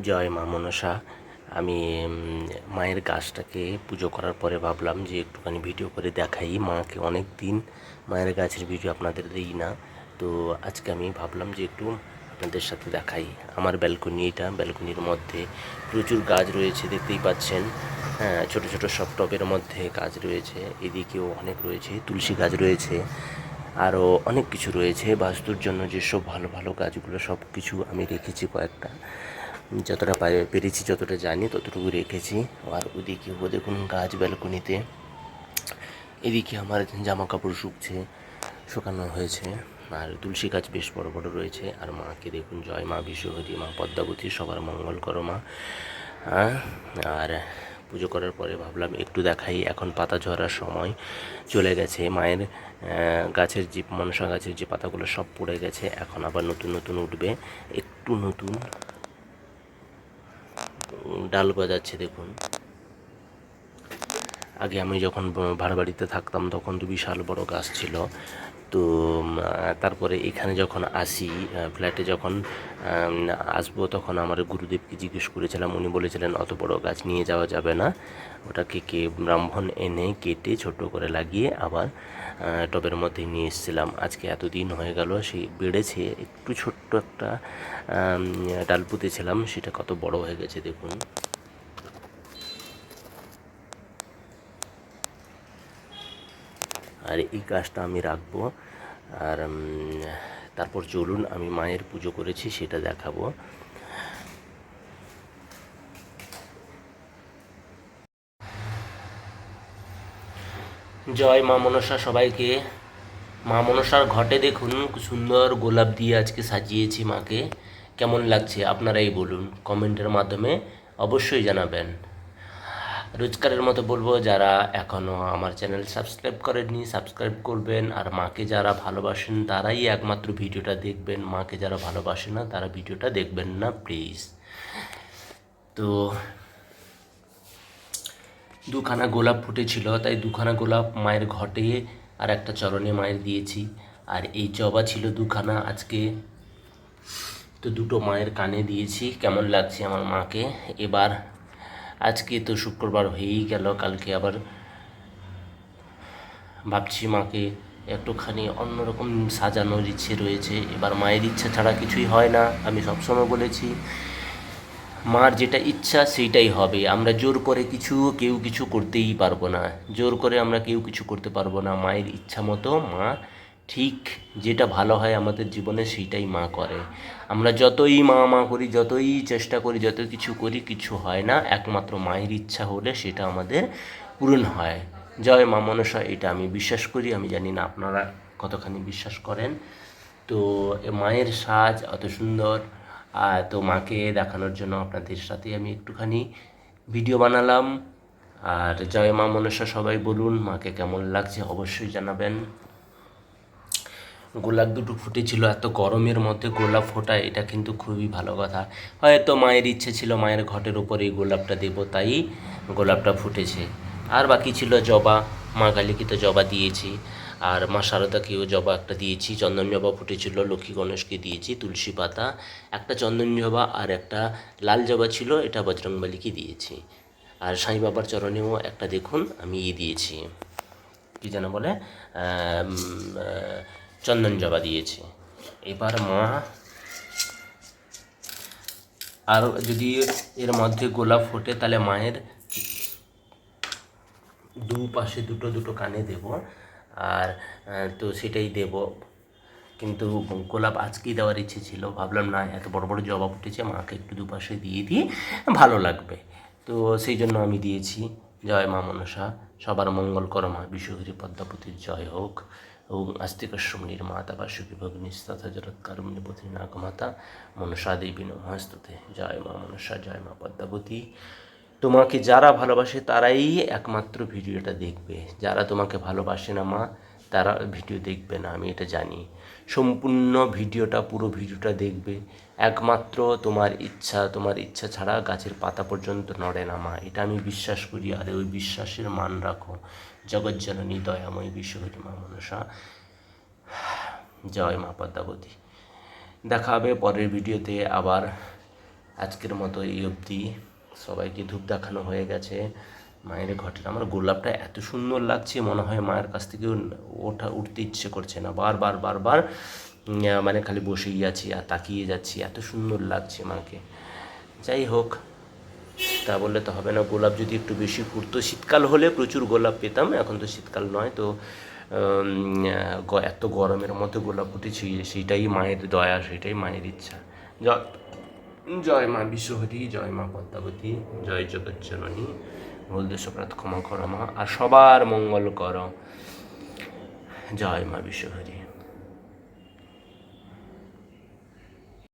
জয় মা মনসা। আমি মায়ের গাছটাকে পুজো করার পরে ভাবলাম যে একটুখানি ভিডিও করে দেখাই মাকে। অনেক দিন মায়ের গাছের ভিডিও আপনাদের দিই না, তো আজকে আমি ভাবলাম যে একটু আপনাদের সাথে দেখাই। আমার ব্যালকনির মধ্যে প্রচুর গাছ রয়েছে, দেখতেই পাচ্ছেন। হ্যাঁ, ছোটো ছোটো সব টবের মধ্যে গাছ রয়েছে, এদিকেও অনেক রয়েছে, তুলসী গাছ রয়েছে, আরও অনেক কিছু রয়েছে। বাস্তুর জন্য যেসব ভালো ভালো গাছগুলো সব কিছু আমি রেখেছি কয়েকটা, যতটা পেরেছি, যতটা জানি ততটুকু রেখেছি। আর ওদিকেও দেখুন গাছ ব্যালকনিতে। এদিকে আমার জামা কাপড় শুকানো হয়েছে। আর তুলসী গাছ বেশ বড় বড় রয়েছে। আর মাকে দেখুন, জয় মা বিশ্বহরী, মা পদ্মাবতী, সবার মঙ্গল করো মা। আর পুজো করার পরে ভাবলাম একটু দেখাই। এখন পাতা ঝরার সময় চলে গেছে। মায়ের গাছের যে মনসা গাছের যে পাতাগুলো সব পড়ে গেছে, এখন আবার নতুন নতুন উঠবে। একটু নতুন ডাল গজাচ্ছে দেখুন। আগে আমি যখন ভাড়া বাড়িতে থাকতাম তখন তো বিশাল বড় গাছ ছিল। তো তারপরে এখানে যখন আসি, ফ্ল্যাটে যখন আসবো, তখন আমার গুরুদেবকে জিজ্ঞেস করেছিলাম। উনি বলেছিলেন অত বড় গাছ নিয়ে যাওয়া যাবে না, ওটাকে ব্রাহ্মণ এনে কেটে ছোট করে লাগিয়ে আবার টবের মধ্যে নিয়ে এসেছিলাম। আজকে এতদিন হয়ে গেল, সেই বেড়েছে। একটু ছোট্ট একটা ডাল পুঁতেছিলাম, সেটা কত বড় হয়ে গেছে দেখুন। আর এই গাছটা আমি রাখবো। আর তারপর চলুন আমি মায়ের পুজো করেছি সেটা দেখাবো। জয় মা মনসা সবাইকে। মা মনসার ঘটে দেখুন সুন্দর গোলাপ দিয়ে আজকে সাজিয়েছি মাকে। কেমন লাগছে আপনারাই বলুন, কমেন্টের মাধ্যমে অবশ্যই জানাবেন। রোজকারের মতো বলবো, যারা এখনও আমার চ্যানেল সাবস্ক্রাইব করেননি সাবস্ক্রাইব করবেন। আর মাকে যারা ভালোবাসেন তারাই একমাত্র ভিডিওটা দেখবেন, মাকে যারা ভালোবাসে না তারা ভিডিওটা দেখবেন না প্লিজ। তো দুখানা গোলাপ ফুটেছিল, তাই দুখানা গোলাপ মায়ের ঘটে আর একটা চরণে মায়ের দিয়েছি। আর এই জবা ছিল দুখানা আজকে, তো দুটো মায়ের কানে দিয়েছি। কেমন লাগছে আমার মাকে এবার? আজকে তো শুক্রবার হয়েই গেল, কালকে আবার ভাবছি মাকে একটুখানি অন্যরকম সাজানোর ইচ্ছে রয়েছে। এবার মায়ের ইচ্ছা ছাড়া কিছুই হয় না, আমি সবসময় বলেছি। মার যেটা ইচ্ছা সেইটাই হবে। আমরা জোর করে কেউ কিছু করতেই পারবো না। জোর করে আমরা কেউ কিছু করতে পারবো না। মায়ের ইচ্ছা মতো মা ঠিক যেটা ভালো হয় আমাদের জীবনে সেইটাই মা করে। আমরা যতই মা করি, যতই চেষ্টা করি, যত কিছু করি, কিছু হয় না। একমাত্র মায়ের ইচ্ছা হলে সেটা আমাদের পূরণ হয়। জয় মা মনসা, এটা আমি বিশ্বাস করি। আমি জানি না আপনারা কতখানি বিশ্বাস করেন। তো মায়ের সাজ অত সুন্দর, তো মাকে দেখানোর জন্য আপনাদের সাথে আমি একটুখানি ভিডিও বানালাম। আর জয় মা মনসা সবাই বলুন, মাকে কেমন লাগছে অবশ্যই জানাবেন। গোলাপ দুটো ফুটেছিল, এত গরমের মধ্যে গোলাপ ফোটা এটা কিন্তু খুবই ভালো কথা। হয়তো মায়ের ইচ্ছে ছিল মায়ের ঘটের উপরে এই গোলাপটা দেবো, তাই গোলাপটা ফুটেছে। আর বাকি ছিল জবা, মা কালীকে তো জবা দিয়েছি। আর মা শারদাকেও জবা একটা দিয়েছি, চন্দন জবা ফুটেছিল, লক্ষ্মী গণেশকে দিয়েছি তুলসী পাতা, একটা চন্দন জবা আর একটা লাল জবা ছিল, এটা বজরংবলীকে দিয়েছি। আর সাই বাবার চরণেও একটা দেখুন আমি দিয়েছি, কী যেন বলে, চন্দন জবা দিয়েছি। এবার মা আর যদি এর মধ্যে গোলাপ ফোটে তাহলে মায়ের দুপাশে দুটো দুটো কানে দেব। আর তো সেটাই দেব, কিন্তু গোলাপ আজকেই দেওয়ার ইচ্ছে ছিল। ভাবলাম না, এত বড় বড় জবা ফুটেছে, মাকে একটু দুপাশে দিয়ে দিই, ভালো লাগবে। তো সেই জন্য আমি দিয়েছি। জয় মা মনসা, সবার মঙ্গল করো মা বিশ্বহরী পদ্মাবতীর জয় হোক। ওম আস্তিকস্যম নির্মাতা বাসুকী ভগ্নিস্তথা জরৎকারুণ্য পথি নাগমাতা মনসা দেবী নমস্তুতে। জয় মা মনসা, জয় মা পদ্মাবতী। তোমাকে যারা ভালোবাসে তারাই একমাত্র ভিডিওটা দেখবে। যারা তোমাকে ভালোবাসে না মা, তারা ভিডিও দেখবে না, আমি এটা জানি। সম্পূর্ণ ভিডিওটা, পুরো ভিডিওটা দেখবে। একমাত্র তোমার ইচ্ছা ছাড়া গাছের পাতা পর্যন্ত নড়ে না মা, এটা আমি বিশ্বাস করি। আর ওই বিশ্বাসের মান রাখো। জগজ্জননী দয়াময়ী বিশ্বহরী মা মনসা, জয় মা পদ্মাবতী। দেখা হবে পরের ভিডিওতে আবার। আজকের মতো এই অবধি। সবাইকে ধূপ দেখানো হয়ে গেছে। মায়ের ঘটনা, আমার গোলাপটা এত সুন্দর লাগছে, মনে হয় মায়ের কাছ থেকে উঠতে ইচ্ছে করছে না, বারবার বারবার মানে খালি বসেই আছি আর তাকিয়ে যাচ্ছি, এত সুন্দর লাগছে মাকে। যাই হোক, তা বললে তো হবে না, গোলাপ যদি একটু বেশি ফুটতো, শীতকাল হলে প্রচুর গোলাপ পেতাম, এখন তো শীতকাল নয় তো এত গরমের মধ্যে গোলাপ ফুটেছি, সেইটাই মায়ের দয়া, সেটাই মায়ের ইচ্ছা। জয় জয় মা বিশ্বহরি, জয় মা পদ্মাবতী, জয় জগজ্জননী, ভুল দেশ অপরাধ ক্ষমা করো মা, আর সবার মঙ্গল করো। জয় মা বিশ্বহরি।